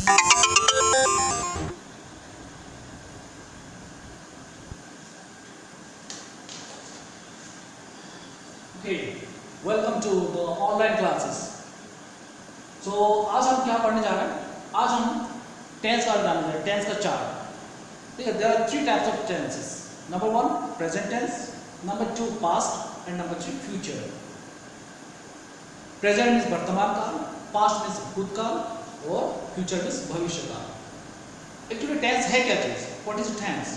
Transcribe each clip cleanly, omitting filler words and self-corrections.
Okay, welcome to the online classes. So आज हम क्या पढ़ने जा रहे हैं? आज हम टेंस का जानने जा रहे हैं, टेंस का चार्ट। ठीक है, there are three types of tenses. Number one, present tense. Number two, past, and number three, future. Present means वर्तमान काल, past means भूतकाल, और future means भविष्य काल. Actually tense है क्या चीज? What is tense?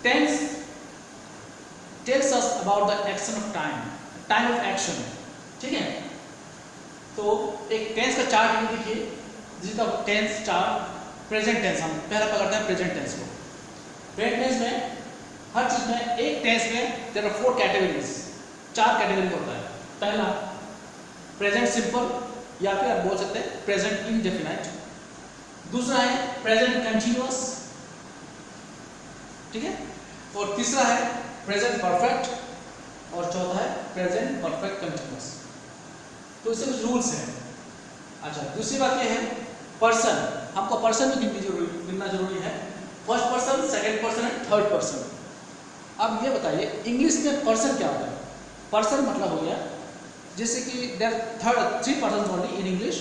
Tense tells us about the action of time. Time of action, ठीक है। तो एक टेंस का चार्ट ये देखिए, this is the tense chart. Present tense, हम पहला पकड़ते हैं प्रेजेंट टेंस को। प्रेजेंट टेंस में हर चीज में, एक टेंस में देयर आर 4 कैटेगरीज, 4 कैटेगरी होता है। पहला प्रेजेंट सिंपल, या फिर आप बोल सकते हैं प्रेजेंट इंडेफिनिट। दूसरा है प्रेजेंट कंटिन्यूअस, ठीक है। और तीसरा है प्रेजेंट परफेक्ट, और चौथा है प्रेजेंट परफेक्ट कंटिन्यूअस। तो इससे कुछ रूल्स हैं। अच्छा, दूसरी बात ये है पर्सन, हमको पर्सन भी गिनना जरूरी है। First person, second person and third person. अब ये बताइए इंग्लिश में पर्सन क्या होता है? पर्सन मतलब हो गया जैसे कि there three person only in English.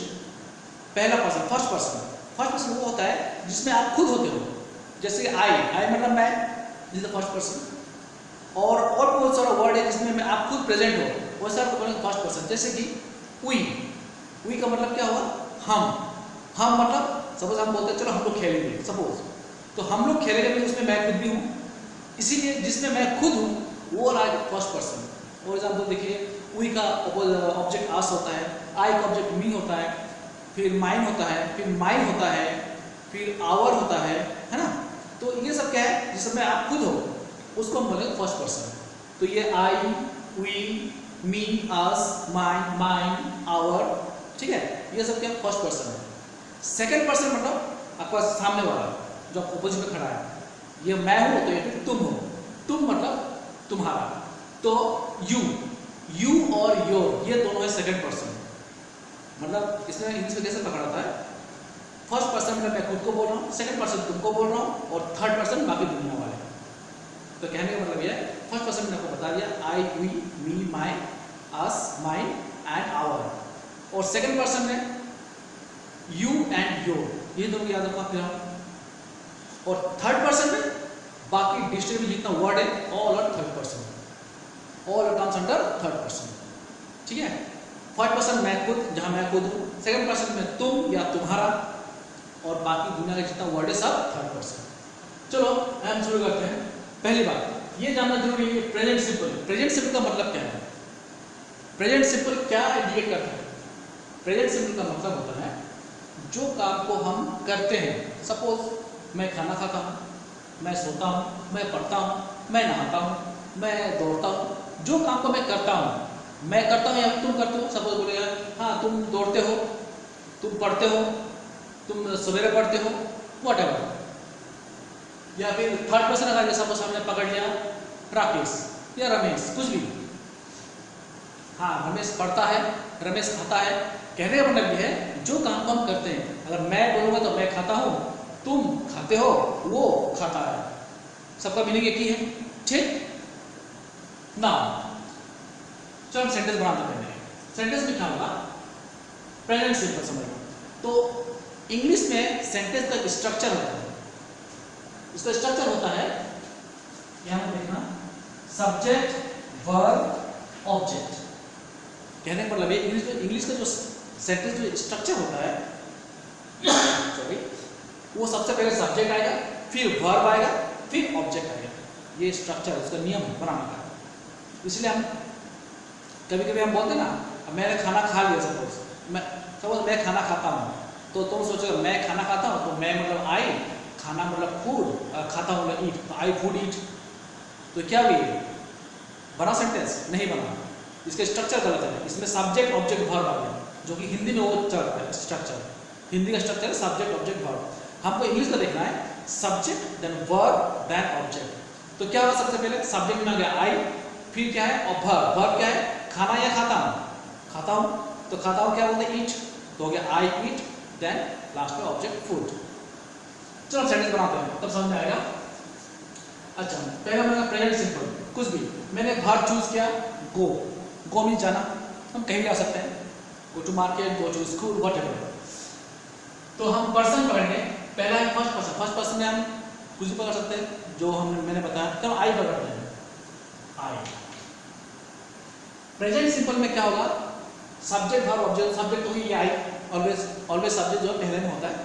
पहला person, first person. First person वो होता है जिसमें आप खुद होते हो, जैसे आई मतलब मैं, this is the first person. और बहुत सारा वर्ड है जिसमें आप खुद प्रेजेंट हो, वो सर को बोलेंगे फर्स्ट पर्सन। जैसे कि वी का मतलब क्या हुआ? हम मतलब सपोज हम बोलते हैं चलो हम लोग खेलेंगे, सपोज तो हम लोग खेलेंगे मतलब उसमें मैं खुद भी हूँ, इसीलिए जिसमें मैं खुद हूँ वो रहा फर्स्ट पर्सन। फॉर एग्जाम्पल देखिए, वी का ऑब्जेक्ट आस होता है, आई का ऑब्जेक्ट मी होता है, फिर माइन होता है, फिर माइन होता है, फिर आवर होता है ना। तो ये सब क्या है जिसमें आप खुद हो, उसको हम बोलेंगे फर्स्ट पर्सन। तो ये I, we, me, us, mine, our, ठीक है, ये सब क्या फर्स्ट पर्सन है। सेकंड पर्सन मतलब आपका सामने वाला जो अपोजिट में खड़ा है, ये मैं हूं तो ये फिर तुम हो, तुम मतलब तुम्हारा। तो यू और योर ये दोनों है सेकंड पर्सन। मतलब इसमें इंग्लिश में कैसे पकड़ा था है? फर्स्ट पर्सन मतलब मैं खुद को बोल रहा हूँ, सेकंड पर्सन तुमको बोल रहा हूँ, और थर्ड पर्सन बाकी दुनिया वाले। तो कहने का मतलब ये है, फर्स्ट पर्सन मैंने आपको बता दिया, I, we, me, my, us, mine and our. और सेकंड पर्सन में यू एंड योर, ये दोनों याद रखो आप। और थर्ड पर्सन में बाकी डिक्शनरी में जितना वर्ड है all are third person, all comes under third person, ठीक है। फर्स्ट पर्सन मैं खुद, जहां मैं खुद हूं। सेकंड पर्सन में तुम या तुम्हारा, और बाकी दुनिया का जितना वर्ड है सब थर्ड पर्सन। चलो हम शुरू करते हैं। पहली बात ये जानना जरूरी है, प्रेजेंट सिंपल। प्रेजेंट सिंपल का मतलब क्या है? प्रेजेंट सिंपल क्या इंडिकेट करता है? प्रेजेंट सिंपल का मतलब होता है जो काम को हम करते हैं। सपोज मैं खाना खाता हूँ, मैं सोता हूँ, मैं पढ़ता हूँ, मैं नहाता हूँ, मैं दौड़ता हूँ। जो काम को मैं करता हूँ, मैं करता हूँ या तुम करते हो। सपोज बोलेगा हाँ तुम दौड़ते हो, तुम पढ़ते हो, तुम सवेरे पढ़ते हो, व्हाटएवर। या फिर थर्ड पर्सन अगर सपोज हमने पकड़ लिया राकेश या रमेश, कुछ भी। हाँ रमेश पढ़ता है, रमेश खाता है। कहने का मतलब ये है जो काम को हम करते हैं। अगर मैं बोलूँगा तो मैं खाता हूँ, तुम खाते हो, वो खाता है, सबका मीनिंग एक ही है, ठीक ना। चलो हम सेंटेंस बनाते हैं। सेंटेंस में क्या होगा? प्रेजेंट सिंपल समझो। तो इंग्लिश में सेंटेंस का स्ट्रक्चर होता है। इसका स्ट्रक्चर होता है, यहां पर देखना, सब्जेक्ट, वर्ब, ऑब्जेक्ट। कहने का मतलब इंग्लिश का जो सेंटेंस जो स्ट्रक्चर होता है सॉरी, वो सबसे पहले सब्जेक्ट आएगा, फिर वर्ब आएगा, फिर ऑब्जेक्ट आएगा। ये स्ट्रक्चर है, उसका नियम बनाने का। इसलिए हम कभी हम बोलते हैं ना मैंने खाना खा लिया। सपोज मैं खाना खाता हूँ, तो तुम सोचो मैं खाना खाता हूँ, तो मैं मतलब आई, खाना मतलब फूड, खाता हूँ मतलब ईट, तो आई फूड ईट। तो क्या भी बना सेंटेंस? नहीं बना, इसका स्ट्रक्चर गलत है। इसमें सब्जेक्ट ऑब्जेक्ट वर्ब आ गया, जो कि हिंदी में वो चलता है स्ट्रक्चर। हिंदी का स्ट्रक्चर है सब्जेक्ट ऑब्जेक्ट वर्ब। हमको इंग्लिश का देखना है, subject then verb then object. तो क्या हुआ? सबसे पहले सब्जेक्ट में आ गया आई, फिर क्या है और वर्ब। वर्ब क्या है? खाना या खाता हूँ। खाता हूँ, तो खाता हूँ क्या बोलते हैं? ईट। तो हो गया आई ईट देन लास्ट में ऑब्जेक्ट फूड। चलो सेंटेंस बनाते हैं तब समझ में आएगा। अच्छा पहला मैंने प्रेजेंट सिंपल, कुछ भी मैंने वर्ब चूज किया, गो, गो मीन जाना, हम कहीं भी आ सकते हैं, go to market, go to school, whatever. तो हम पर्सन पकड़ेंगे, पहला है फर्स्ट पर्सन, फर्स्ट पर्सन में हम कुछ भी पकड़ सकते हैं जो मैंने बताया। तो आई पकड़ते हैं, आई। प्रेजेंट सिंपल में क्या होगा, सब्जेक्ट वर्ब ऑब्जेक्ट, सब्जेक्ट तो ही आई, ऑलवेज ऑलवेज सब्जेक्ट जो पहले में होता है।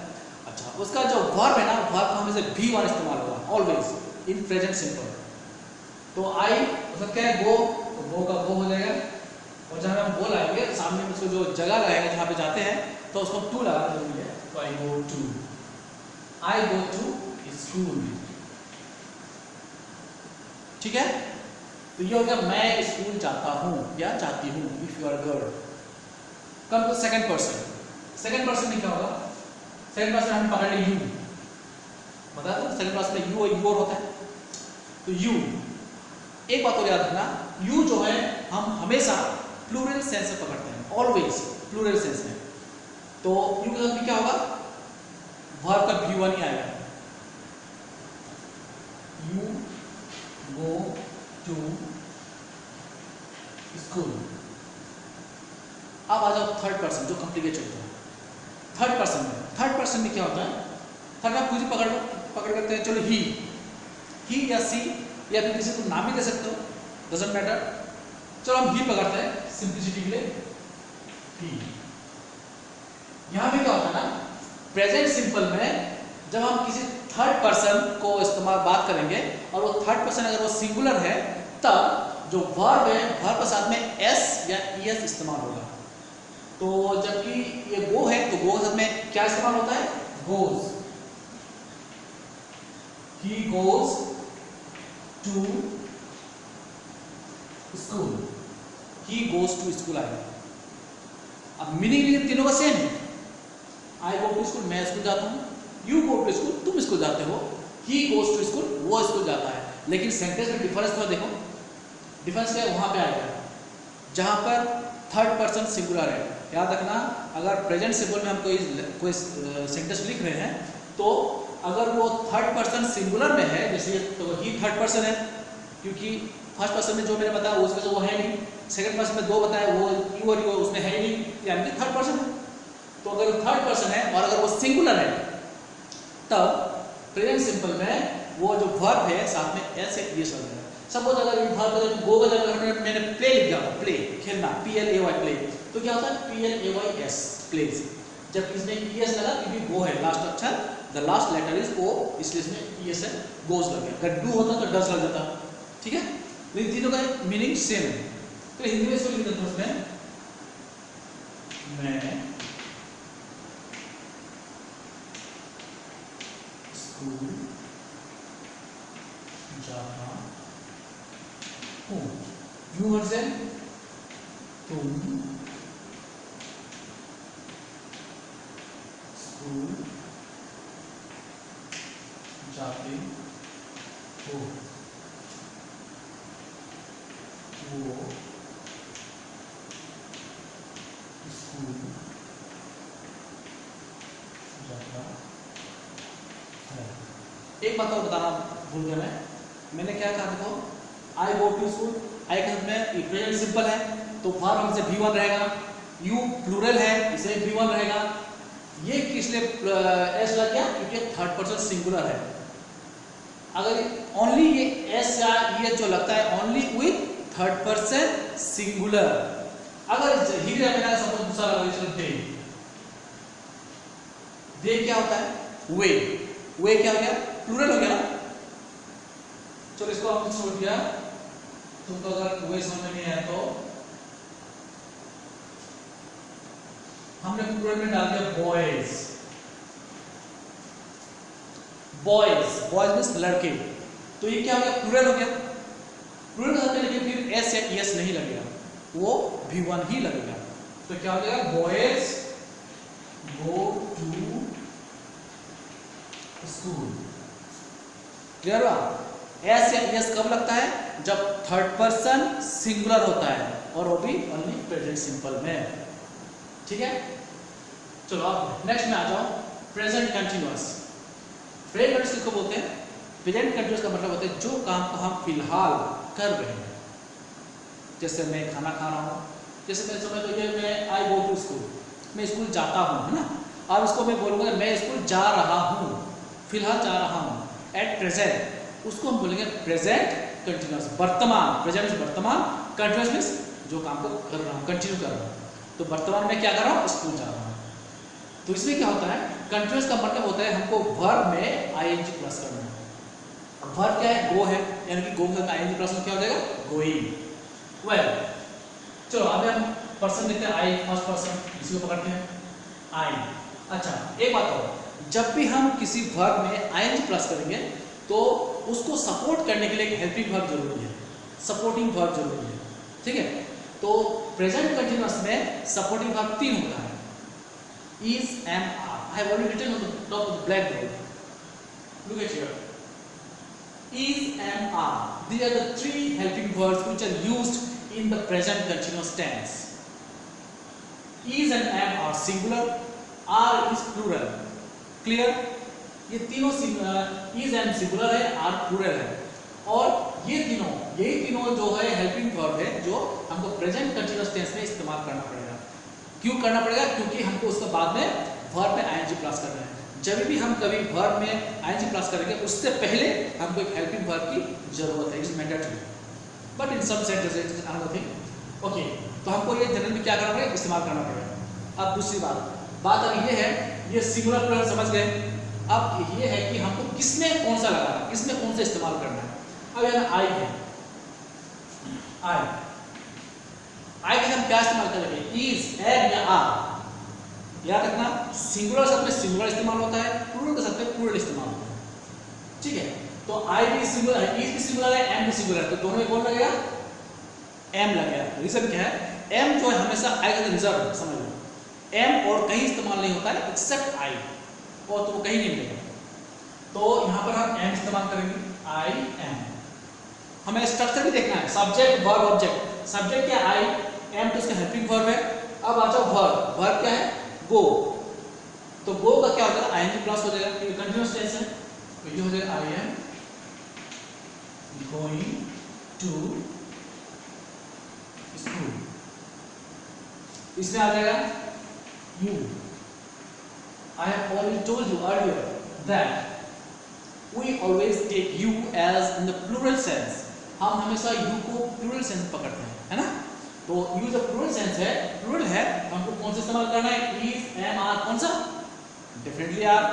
अच्छा उसका जो वर्ब है ना, वर्ब का हमेशा V1 इस्तेमाल होगा ऑलवेज इन प्रेजेंट सिंपल। तो आई मतलब क्या है, गो, तो गो का गो हो जाएगा, और जहाँ हम गो लाएंगे सामने में उसको जो जगह लगाएंगे जहाँ पे जाते हैं तो उसको टू लगाना जरूरी है। तो आई गो टू स्कूल, ठीक है। तो ये हो गया मैं स्कूल जाता हूँ या जाती हूँ, if you are girl. Come to second person, second person में क्या होगा, सेकंड पर्सन हम पकड़ लें यू, बता दो सेकंड पर्सन में यू योर होता है। तो यू, एक बात और याद रखना, यू जो है हम हमेशा प्लूरल सेंस में पकड़ते हैं, ऑलवेज प्लूरल सेंस में। तो यू के साथ क्या होगा, वर्ब का V1 ही आएगा, यू गो टू स्कूल। अब आ जाओ थर्ड पर्सन जो कॉम्प्लिकेट होता है। थर्ड पर्सन में क्या होता है, थर्ड में कुछ पकड़ करते हैं, चलो ही या सी या फिर किसी को नाम भी दे सकते हो, डजंट मैटर। चलो हम ही पकड़ते हैं सिंपलिसिटी के लिए, ही। यहां पे क्या होता है ना, प्रेजेंट सिंपल में जब हम किसी थर्ड पर्सन को इस्तेमाल बात करेंगे और वो थर्ड पर्सन अगर वो सिंगुलर है, तब जो वर्ब है वर्ब के साथ में एस या ईएस इस्तेमाल होगा। तो जबकि ये गो है तो गो के साथ में क्या इस्तेमाल होता है, goes, he goes to school, he goes to school आएगा। अब मीनिंग तीनों का सेम है, आई गो टू स्कूल मैं स्कूल जाता हूँ, यू गो टू स्कूल तुम स्कूल जाते हो, ही गोज टू स्कूल वो स्कूल जाता है। लेकिन सेंटेंस में डिफरेंस तो देखो, डिफरेंस क्या है, वहां पे आएगा जहां पर थर्ड पर्सन सिंगुलर है। याद रखना, अगर प्रेजेंट सिंपल में हम कोई सेंटेंस लिख रहे हैं तो अगर वो थर्ड पर्सन सिंगुलर में है, जैसे तो ही थर्ड पर्सन है, क्योंकि फर्स्ट पर्सन में जो मैंने बताया उसमें तो वो है नहीं, सेकंड पर्सन में दो बताया वो यू और यू उसमें है नहीं, यानी कि थर्ड पर्सन है। तो अगर थर्ड पर्सन है और अगर वो सिंगुलर है, तब प्रेजेंट सिंपल में वो जो वर्ब है साथ में एस या ईएस लगेगा। सपोज अगर वर्ब गो का जगह मैंने प्ले लिख दिया, प्ले खेलना, PLAY प्ले, तो क्या होता है PLAYS प्लेज। जब इसमें ईएस लगा क्योंकि गो है लास्ट अक्षर, द लास्ट लेटर इज ओ, इसलिए इसमें ईएस है, गोज लग गया। अगर डू होता तो डज लग जाता, ठीक है। तो इन तीनों का मीनिंग सेम है। तो हिंदी में इसको लिख देते हैं, उसमें मैं स्कूल जाता हूँ, यू वर्ड से तुम स्कूल जाते हो, वो स्कूल जाता है। एक बात और बताना भूल गया मैंने क्या कहा देखो, आई गो टू स्कूल, आई के साथ में प्रेजेंट सिंपल है तो वर्ब हमसे V1 रहेगा, यू प्लूरल है इसे V1 रहेगा। ये किस लिए एस लग गया, क्योंकि थर्ड पर्सन सिंगुलर है। अगर ओनली ये एस या ये जो लगता है only with third person singular. अगर ही रखना सपोज दूसरा लगा, दे, दे क्या होता है, वे क्या हो गया, प्लूरल हो गया ना। चलो इसको आपने छोड़ दिया, तुमको अगर वे समझ में नहीं आया तो हमने प्लूरल में डाल दिया बॉयज, बॉयज मींस लड़के। तो ये क्या हो गया, प्लूरल हो गया। प्लूरल होता है लेकिन फिर एस या ईएस नहीं लगेगा, वो V1 ही लगेगा। तो क्या हो जाएगा, boys go to school. Clear हुआ। एस या ईएस कब लगता है, जब थर्ड पर्सन सिंगुलर होता है और वो भी ओनली प्रेजेंट सिंपल में, ठीक है। चलो आप नेक्स्ट में आ जाओ। Present continuous. प्रेजेंट कंटिन्यूअस किसको बोलते हैं? प्रेजेंट कंटिन्यूअस का मतलब होता है जो काम को हम फिलहाल कर रहे हैं। जैसे मैं खाना खा रहा हूँ, जैसे मैं समझ लो कि मैं आई गो टू स्कूल, मैं स्कूल जाता हूँ, है ना। अब इसको मैं बोलूँगा मैं स्कूल जा रहा हूँ, फिलहाल जा रहा हूँ, एट प्रेजेंट, उसको हम बोलेंगे प्रेजेंट कंटिन्यूअस, वर्तमान। प्रेजेंट मींस वर्तमान, कंटिन्यूअस मींस जो काम को कर रहा हूँ, कंटिन्यू कर रहा हूँ। तो वर्तमान में क्या कर रहा हूँ? स्कूल जा रहा हूँ। तो इसमें क्या होता है? कंटिन्यूअस का मतलब होता है हमको वर्ब में आईएनजी प्लस करना है। वर्ब क्या है? गो है, यानी कि गो में आईएनजी प्लस क्या हो जाएगा? गोइंग। वेल, चलो अभी हम पर्सन लेते हैं, आई, फर्स्ट पर्सन, इसी को पकड़ते हैं, आई। अच्छा, एक बात और, जब भी हम किसी वर्ब में आईएनजी प्लस करेंगे तो उसको सपोर्ट करने के लिए एक हेल्पिंग वर्ब जरूरी है, सपोर्टिंग वर्ब जरूरी है, ठीक है। तो प्रेजेंट कंटिन्यूअस में सपोर्टिंग वर्ब 3 होता है, is, am, are. I have already written on the top of the blackboard. Look at here. Is, am, are. These are the 3 helping verbs which are used in the present continuous tense. Is and am are singular, are is plural. Clear? ये तीनों is and singular है, are plural है, और यही तीनों जो है helping verb है जो हमको प्रेजेंट कंटिन्यूअस टेंस में इस्तेमाल करना पड़ेगा। क्यों करना पड़ेगा? क्योंकि हमको उसके बाद में वर्ब में आईएनजी प्लस करना है। जब भी हम कभी वर्ब में आईएनजी प्लस करेंगे उससे पहले हमको एक हेल्पिंग वर्ब की जरूरत है, it's mandatory, but in some sentences it is another thing. Okay, तो हमको ये जनरली क्या करना पड़ेगा? इस्तेमाल करना पड़ेगा। अब दूसरी बात अब ये है, ये सिंगुलर प्लूरल समझ गए। अब ये है कि हमको किसमें कौन सा लगाना है, किसमें कौन सा इस्तेमाल करना है। अब यहाँ आई है, आई के हम क्या इस्तेमाल करेंगे? इज, एम या आर। याद रखना, सिंगुलर शब्द में सिंगुलर इस्तेमाल होता है, प्लूरल के शब्द में प्लूरल इस्तेमाल होता है, ठीक है। तो आई भी सिंगुलर है, इज भी सिंगुलर है, एम भी सिंगुलर है, तो दोनों में कौन लगेगा? एम लगेगा। रीजन क्या है? एम जो है हमेशा आई के रिजर्व है, समझ लो। एम और कहीं इस्तेमाल नहीं होता है एक्सेप्ट आई, और तो वो कहीं नहीं मिलेगा। तो यहाँ पर हम एम इस्तेमाल करेंगे, आई एम। हमें स्ट्रक्चर भी देखना है, सब्जेक्ट वर्ब ऑब्जेक्ट। सब्जेक्ट क्या? आई, एम तो इसका हेल्पिंग वर्ब है। अब आ जाओ वर्ब, वर्ब क्या है? गो। तो गो का क्या हो जाएगा? आईएनजी प्लस हो जाएगा, क्योंकि कंटीन्यूअस टेंस है, तो ये हो जाएगा I am going to school. इसमें आ जाएगा you. I have already told you earlier that we always take you as in the plural sense. हम हमेशा यू को प्लूरल सेंस पकड़ते हैं, है ना। तो यू जो प्लूरल सेंस है, प्लूरल है, हमको कौन सा इस्तेमाल करना है? Is, am, are. कौन सा? Definitely are,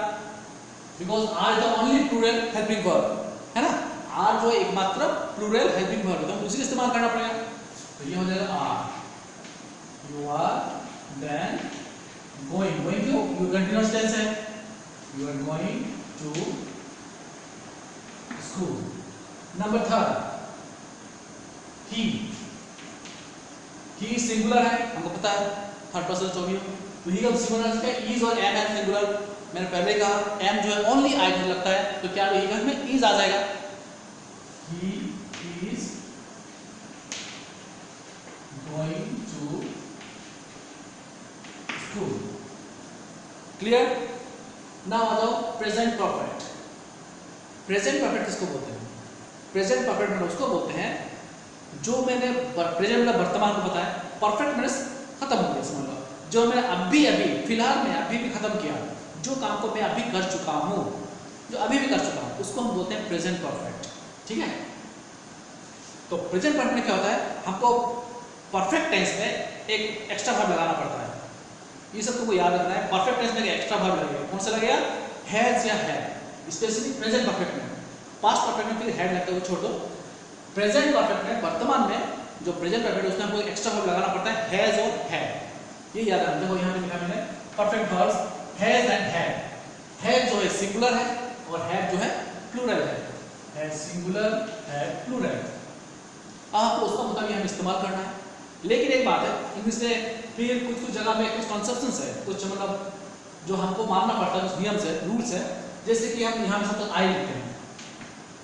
because are is the only plural helping verb, है ना। आर जो एकमात्र प्लूरल हेल्पिंग वर्ब है, तो हम उसी का इस्तेमाल करना पड़ेगा। तो ये हो जाएगा are. You are then going. Going क्यों? यू कंटीन्यूअस टेंस है, you are going to school. Number 3, he. He singular है, हमको पता है, थर्ड पर्सन चौकी। तो ही का सिंगुलर है, इज और एम है सिंगुलर। मैंने पहले कहा एम जो है ओनली आई में लगता है, तो क्या ही का में इज आ जाएगा। He is going to school. Clear? Now आ जाओ प्रेजेंट परफेक्ट। प्रेजेंट परफेक्ट किसको बोलते हैं? प्रेजेंट परफेक्ट मतलब उसको बोलते हैं जो मैंने प्रेजेंट का वर्तमान को बताया, परफेक्ट मींस खत्म हो गया, समझ लो। जो मैं अभी फिलहाल में अभी भी खत्म किया, जो काम को मैं अभी कर चुका हूँ, जो अभी भी कर चुका हूँ, उसको हम बोलते हैं प्रेजेंट परफेक्ट, ठीक है। तो प्रेजेंट परफेक्ट में क्या होता है? हमको परफेक्ट टेंस में एक एक्स्ट्रा वर्ब लगाना पड़ता है। ये सब तुमको याद रखना है। परफेक्ट टेंस में एक्स्ट्रा वर्ब लगेगा, कौन सा लगेगा? हैज या हैड, स्पेशली प्रेजेंट परफेक्ट में। पास्ट परफेक्ट में फिर हैड लगता है, वो छोड़ दो। प्रेजेंट परफेक्ट में, वर्तमान में जो प्रेजेंट परफेक्ट है उसमें हमको एक्स्ट्रा वर्ब लगाना पड़ता है, हैज और हैड। ये याद रखना। देखो यहाँ पे लिखा मैंने perfect verbs has and had. Has जो है सिंगुलर है और हैड जो है प्लूरल है। Has singular, had plural. आपको उसका मुताबिक हम इस्तेमाल करना है। लेकिन एक बात है, इंग्लिश में फिर कुछ जगह में कुछ कॉन्सेप्शंस है, कुछ मतलब जो हमको मानना पड़ता है, कुछ नियम्स है, रूल्स है। जैसे कि हम यहाँ सब आई लिखते हैं,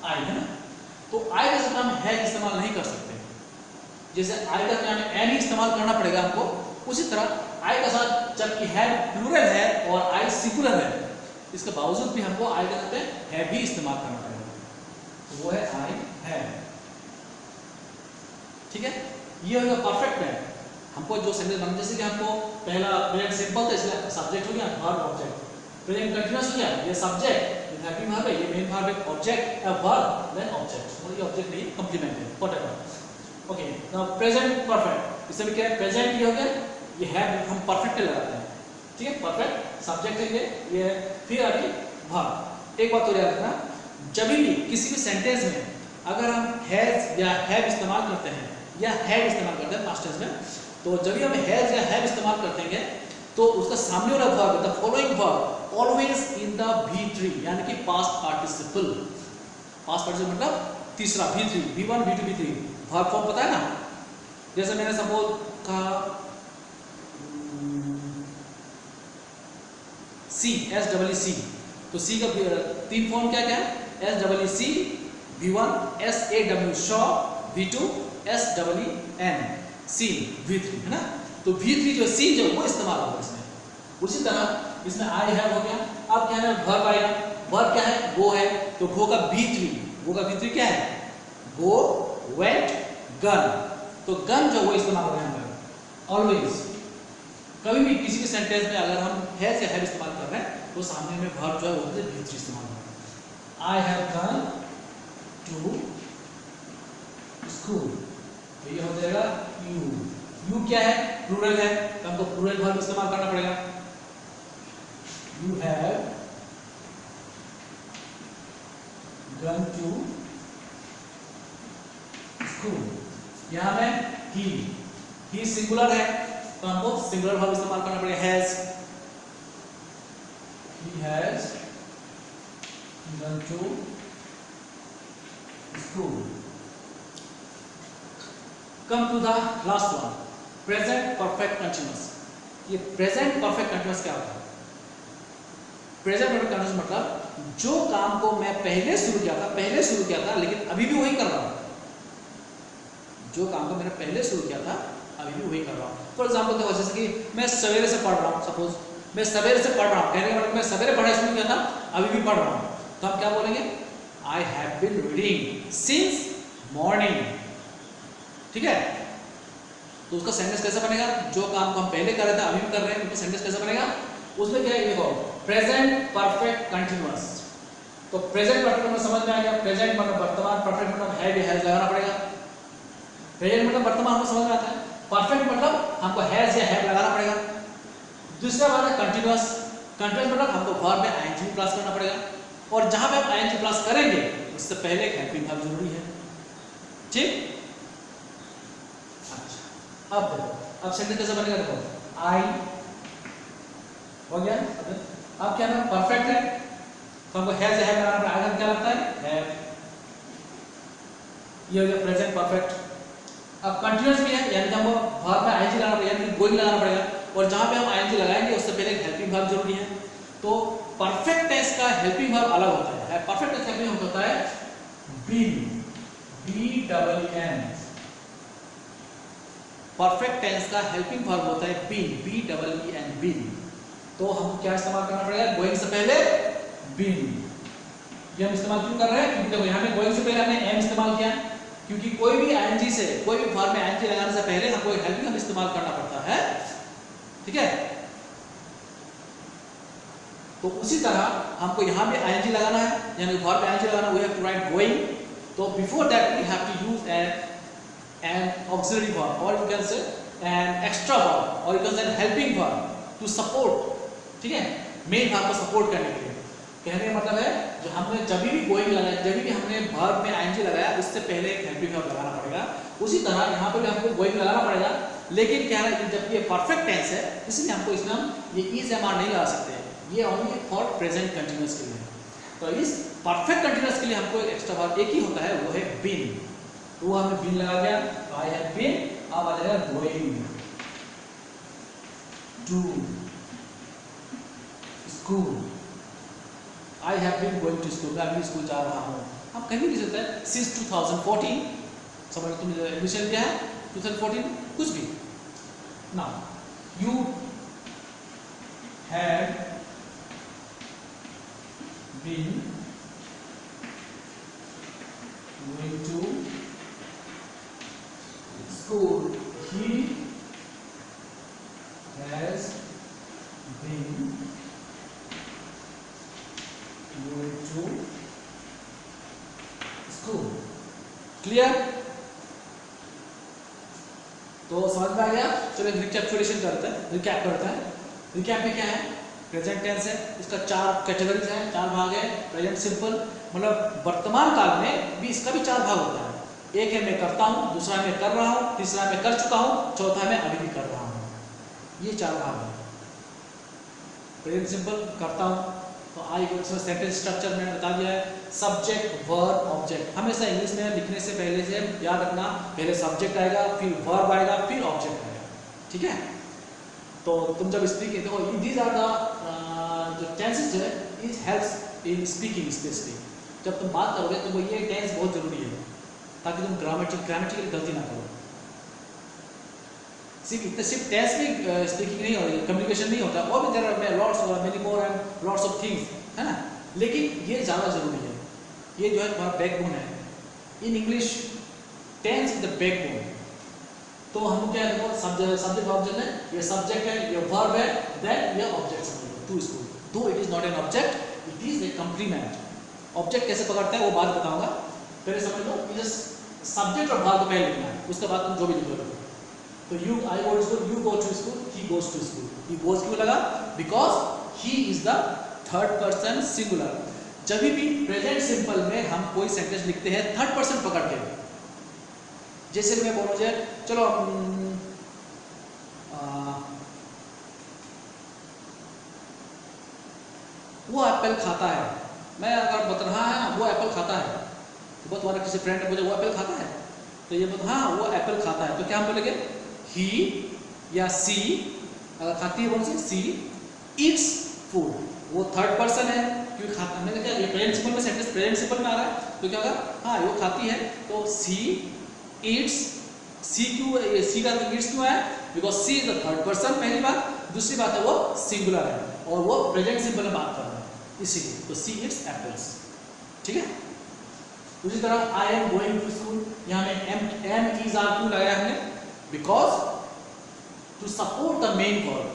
आई है ना, तो आई का हम हैज इस्तेमाल नहीं कर सकते। जैसे आई का क्या हमें एन ही इस्तेमाल करना पड़ेगा हमको, उसी तरह आई का साथ जबकि हैड प्लूरल है और आई सिंगुलर है, इसके बावजूद भी हमको आई का करते हैं हैव भी इस्तेमाल करना पड़ेगा, तो वो है आई हैव। ठीक है, ये होगा परफेक्ट है। हमको जो सेंटेंस बन, जैसे कि हमको पहला प्रेजेंट सिंपल था इसलिए सब्जेक्ट हो गया, वर्ब ऑब्जेक्ट। प्रेजेंट कंटीन्यूअस हो गया, ये सब्जेक्ट, ये हैविंग वर्ब है, ये मेन वर्ब है, object, a verb, then object. वो ये ऑब्जेक्ट नहीं, कंप्लीमेंट है, whatever. Okay, now present perfect, इसमें क्या है, प्रेजेंट ये हो गया, ये हैव हम परफेक्ट पे लगाते हैं। ठीक है, परफेक्ट सब्जेक्ट है ये फिर अभी वर्ब। एक बात तो याद रखना, जब भी किसी भी सेंटेंस में अगर हम हैज या हैव इस्तेमाल करते हैं या हैड इस्तेमाल करते हैं पास्ट टेंस में, तो जब भी हम हैज या हैव इस्तेमाल करते हैं तो उसका सामने वाला verb, the following verb always in the V3 यानी कि पास्ट पार्टिसिपल। पास्ट पार्टिसिपल मतलब तीसरा V3, V1 V2 V3 verb form पता है ना। जैसे मैंने सपोज कहा सी, SEEC, तो सी का तीन फॉर्म क्या क्या है, SEEC, V1 SAW Shaw, V2 SEEN सी, V3 है ना। तो V3 जो सी जो वो इस्तेमाल होगा इसमें। उसी तरह इसमें आई हैव हो गया। अब क्या है, वर्ब आएगा, वर्ब क्या है, गो है, तो गो का V3, गो का V3 क्या है, गो, वेंट, गन। तो गन जो वो इस्तेमाल हो रहा है ऑलवेज। कभी भी किसी भी सेंटेंस में अगर हम हैज या हैव इस्तेमाल कर रहे हैं तो सामने में वर्ब जो है वो V3 इस्तेमाल हो रहा है। I have gone to school, तो ये हो जाएगा यू। यू क्या है, प्लूरल है, तो हमको प्लूरल वर्ब इस्तेमाल करना पड़ेगा। You have gone to school. यहां में ही सिंगुलर है, तो हमको सिंगुलर वर्ब इस्तेमाल करना पड़ेगा, has. He has gone to school. Come to the last one, present perfect continuous. ये प्रेजेंट परफेक्ट कंटिन्यूअस क्या होता है, प्रेजेंट परफेक्ट कंटिन्यूअस मतलब जो काम को मैं पहले शुरू किया था लेकिन अभी भी वही कर रहा हूं। जो काम को मैंने पहले शुरू किया था अभी भी वही कर रहा हूं। फॉर एग्जांपल देखो, जैसे कि मैं सवेरे से पढ़ रहा हूं, सपोज मैं सवेरे से पढ़ रहा हूं, कहने का मतलब मैं सवेरे पढ़ाई शुरू किया था अभी भी पढ़ रहा हूं, तो हम क्या बोलेंगे, I have been reading since morning. ठीक है, तो उसका सेंटेंस कैसे बनेगा, जो काम को हम पहले कर रहे थे अभी भी कर रहे हैं, उसका सेंटेंस कैसे बनेगा, उसमें क्या है, देखो प्रेजेंट परफेक्ट कंटिन्यूअस। तो प्रेजेंट परफेक्ट मतलब समझ में आ गया, प्रेजेंट मतलब वर्तमान, परफेक्ट मतलब हैव या हैज लगाना पड़ेगा। प्रेजेंट मतलब वर्तमान हमको समझ में आता है, परफेक्ट मतलब हमको हैज या हैव लगाना पड़ेगा। दूसरा बात है कंटिन्यूअस, कंटिन्यूअस मतलब हमको वर्ब में आईएनजी प्लस करना पड़ेगा, और जहां पे हम आईएनजी प्लस करेंगे उससे पहले एक हेल्पिंग वर्ब जरूरी है। ठीक, अब देखो, अब सेंटेंस कैसे बनेगा, देखो आई हो गया। अब क्या है, परफेक्ट है, तो हमको हैज या हैव लगाना पड़ेगा। आगे क्या लगता है, हैव। ये हो गया प्रेजेंट परफेक्ट। अब कंटिन्यूअस भी है, यानी कि हमको वर्ब में आईएनजी लगाना पड़ेगा, यानी गोइंग लगाना पड़ेगा, और जहां पे हम आईएनजी लगाएंगे उससे पहले एक हेल्पिंग वर्ब जरूरी है। तो परफेक्ट टेंस का हेल्पिंग वर्ब अलग होता है। परफेक्ट टेंस का हेल्पिंग वर्ब होता है बीन, BEEN। परफेक्ट टेंस का हेल्पिंग वर्ब होता है बीन, BEEN, बीन। तो हम क्या इस्तेमाल करना पड़ेगा, गोइंग से पहले बीन। ये हम इस्तेमाल क्यों कर रहे हैं, क्योंकि देखो यहां में गोइंग से पहले हमने एम इस्तेमाल किया, क्योंकि कोई भी आईएनजी से, कोई भी वर्ब में आईएनजी लगाने से पहले हमको एक हेल्पिंग वर्ब इस्तेमाल करना पड़ता है। ठीक है, तो उसी तरह हमको यहां भी आईएनजी लगाना है, यानी वर्ब में आईएनजी लगाना, we have to write going. तो before that we have to use an auxiliary verb, or you can say an extra verb, or you can say an helping verb to support। ठीक है, main verb को support करने के लिए। कहने का मतलब है जो हमने जब भी गोइंग लगाया, जब भी हमने वर्ब में आईएनजी लगाया उससे पहले एक हेल्पिंग वर्ब लगाना पड़ेगा। उसी तरह यहाँ पर भी हमको गोइंग लगाना पड़ेगा, लेकिन क्या है कि जब ये परफेक्ट टेंस है इसलिए हमको इसमें हम ये इज एम आर नहीं लगा सकते, ये ओनली फॉर प्रेजेंट कंटिन्यूअस के लिए। तो इस परफेक्ट कंटिन्यूअस के लिए हमको एक्स्ट्रा वर्ब एक ही होता है, वो है बीन। तो हमें बीन लगा दिया, आई हैव बीन। अब आ जाएगा going to school, I have been going to school, मैं अभी स्कूल जा रहा हूँ। आप कहीं भी लिख सकते हैं सिंस 2014, समझ तुमने एडमिशन किया है 2014, कुछ भी। Now you have been going to school. He has been going to school. Clear? तो समझ में आ गया? चलो रिकैपिटुलेशन करते हैं, रिकैप करते हैं। रिकैप में क्या है? प्रेजेंट टेंस है, इसका 4 कैटेगरीज हैं, 4 भाग है। प्रेजेंट सिंपल मतलब वर्तमान काल में भी इसका भी 4 भाग होता है। एक है मैं करता हूँ, दूसरा मैं कर रहा हूँ, तीसरा मैं कर चुका हूँ, चौथा मैं अभी भी कर रहा हूँ। ये 4 भाग है। प्रेजेंट सिंपल करता हूँ तो आई इसमें सेंटेंस स्ट्रक्चर मैंने बता दिया है, सब्जेक्ट वर्ब ऑब्जेक्ट। हमेशा इंग्लिश में लिखने से पहले से याद रखना, पहले सब्जेक्ट आएगा, फिर वर्ब आएगा, फिर ऑब्जेक्ट आएगा। ठीक है? तो तुम जब स्पीकिंग देखो, दीज आर द जो टेंसेस है, it helps in speaking specially. जब तुम बात करोगे तो वो ये टेंस बहुत जरूरी है ताकि तुम ग्रामेटिकल गलती ना करो। सिर्फ टेंस में स्पीकिंग नहीं होती, कम्युनिकेशन नहीं होता, और भी देयर आर लॉट्स और many more and lots of things, है ना? लेकिन ये ज़्यादा जरूरी है। ये जो है तुम्हारा बैकबोन है। In English tense is the backbone. तो हम क्या है, सब्जेक्ट ऑब्जेक्ट है, ये सब्जेक्ट है, ये वर्ब है, देन ये ऑब्जेक्ट समझो टू स्कूल। दो it is not an object, it is a complement. Object कैसे पकड़ता है वो बात बताऊंगा, पहले समझ लो। ये सब्जेक्ट और वर्ब को पहले लिखना है, उसके बाद तुम जो भी लिखोगे। तो you I go to school, you go to school, he goes to school. He goes क्यों लगा? Because he is the third person singular. जब भी प्रेजेंट सिंपल में हम कोई सेंटेंस लिखते हैं थर्ड पर्सन पकड़ के, जैसे मैं बोलूँ चलो वो एप्पल खाता है, मैं अगर बता रहा है वो एप्पल खाता है, तो तुम्हारा किसी फ्रेंड ने मुझे वो एप्पल खाता है, तो ये बोलता हाँ वो एप्पल खाता है, तो क्या हम बोलेंगे? ही या सी, अगर खाती है बोल से सी ईट्स फूड। वो थर्ड पर्सन है क्योंकि खाता, मैंने क्या प्रेजेंट सिंपल में सेंटेंस प्रेजेंट सिंपल में आ रहा है, तो क्या होगा? हाँ वो खाती है, तो सी ईट्स। सी क्यों, सी का ईट्स क्यों है? Because she is the third person, पहली बात। दूसरी बात है वो सिंगुलर है और वो प्रेजेंट सिंपल में बात कर रहा है, इसीलिए तो सी ईट्स एप्पल्स। ठीक है? उसी तरह I am going to school, यहाँ में एम इज आर क्यों लगाया हमने? Because to support the main verb.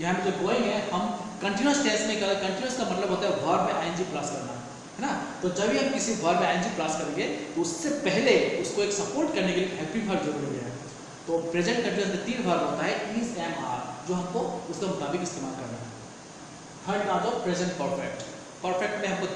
यहाँ में जो गोइंग है हम कंटिन्यूस टेंस में करें, कंटिन्यूस का मतलब होता है वर्ब में आईएनजी प्लस करना, है ना? तो जब भी हम किसी वर्ब में आईएनजी प्लस करेंगे तो उससे पहले उसको एक सपोर्ट करने के लिए हेल्पिंग वर्ब जरूरी है। तो प्रेजेंट कंटिन्यूस में 3 वर्ब होता है, इज, एम, आर, जो हमको उसके मुताबिक इस्तेमाल करना है। थर्ड आ जाओ प्रेजेंट परफेक्ट। परफेक्ट में हम